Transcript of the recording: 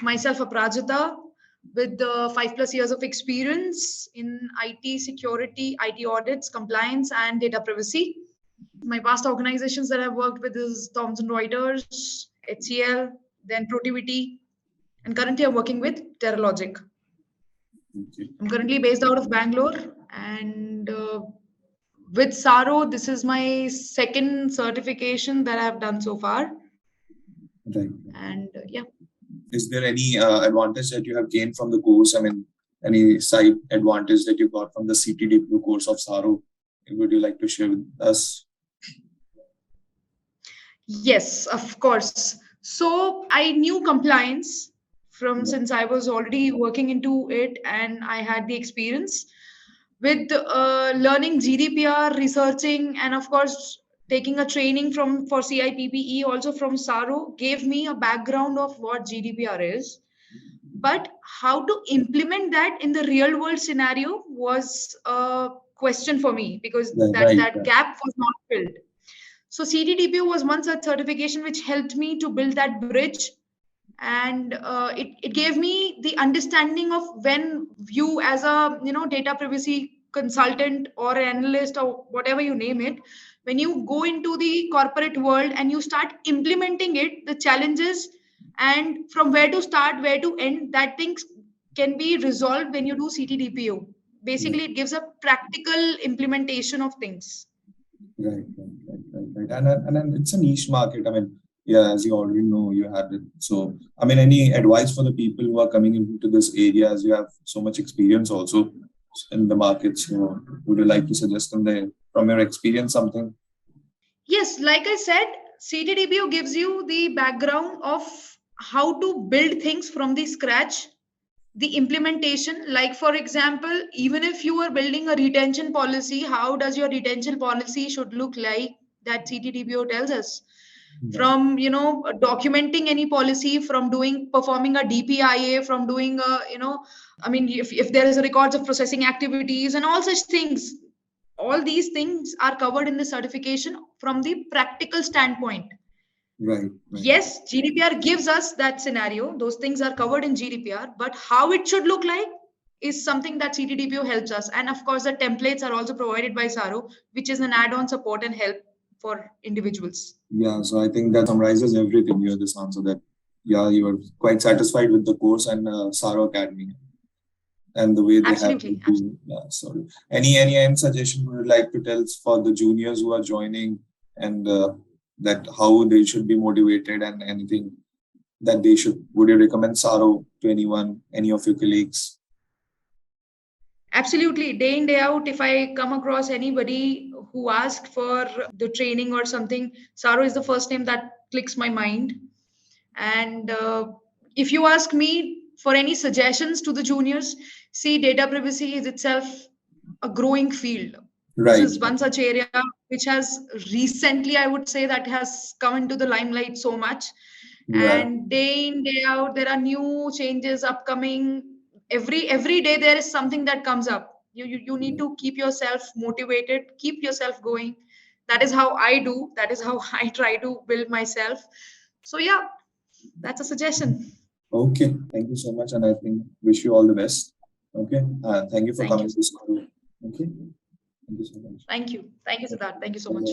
myself Aparajita with 5+ years of experience in IT security, IT audits, compliance, and data privacy. My past organizations that I've worked with is Thomson Reuters, HCL, then Protivity, and currently I'm working with Terralogic. Okay. I'm currently based out of Bangalore, and with Tsaaro, this is my second certification that I've done so far. Right. And yeah. Is there any advantage that you have gained from the course? I mean, any side advantage that you got from the CT-DPO course of Tsaaro? Would you like to share with us? Yes, of course. So I knew compliance from since I was already working into it, and I had the experience with learning GDPR, researching, and of course taking a training for CIPPE also from Tsaaro gave me a background of what GDPR is. But how to implement that in the real world scenario was a question for me, because that gap was not filled. So CT-DPO was one such certification which helped me to build that bridge, and it gave me the understanding of when you as a data privacy consultant or analyst or whatever you name it, when you go into the corporate world and you start implementing it, the challenges and from where to start, where to end, that things can be resolved when you do CT-DPO. Basically, it gives a practical implementation of things. Right. And it's a niche market. I mean, yeah, as you already know, you have it. So, I mean, any advice for the people who are coming into this area, as you have so much experience also in the market? So, would you like to suggest them from your experience something? Yes, like I said, CT-DPO gives you the background of how to build things from the scratch, the implementation. Like for example, even if you are building a retention policy, how does your retention policy should look like, that CT-DPO tells us. From documenting any policy, from performing a DPIA, from doing if there is a records of processing activities and all such things, all these things are covered in the certification from the practical standpoint. Right. Yes, GDPR gives us that scenario. Those things are covered in GDPR, but how it should look like is something that CT-DPO helps us. And of course, the templates are also provided by Tsaaro, which is an add-on support and help for individuals. Yeah, so I think that summarizes everything here, this answer, that yeah, you are quite satisfied with the course and Tsaaro Academy and the way they Absolutely. have. Yeah, sorry. Any suggestion would you like to tell for the juniors who are joining, and that how they should be motivated, and anything that they should, would you recommend Tsaaro to anyone, any of your colleagues? Absolutely. Day in, day out, if I come across anybody who asked for the training or something, Tsaaro is the first name that clicks my mind. And if you ask me for any suggestions to the juniors, see, data privacy is itself a growing field. Right. This is one such area which has recently, I would say, that has come into the limelight so much. Yeah. And day in, day out, there are new changes upcoming. Every day there is something that comes up. You need to keep yourself motivated, keep yourself going. That is how I do. That is how I try to build myself. So yeah, that's a suggestion. Okay, thank you so much, and I think wish you all the best. Okay, thank you for coming to this call. Okay, thank you so much. Thank you, Siddharth. Thank you so much.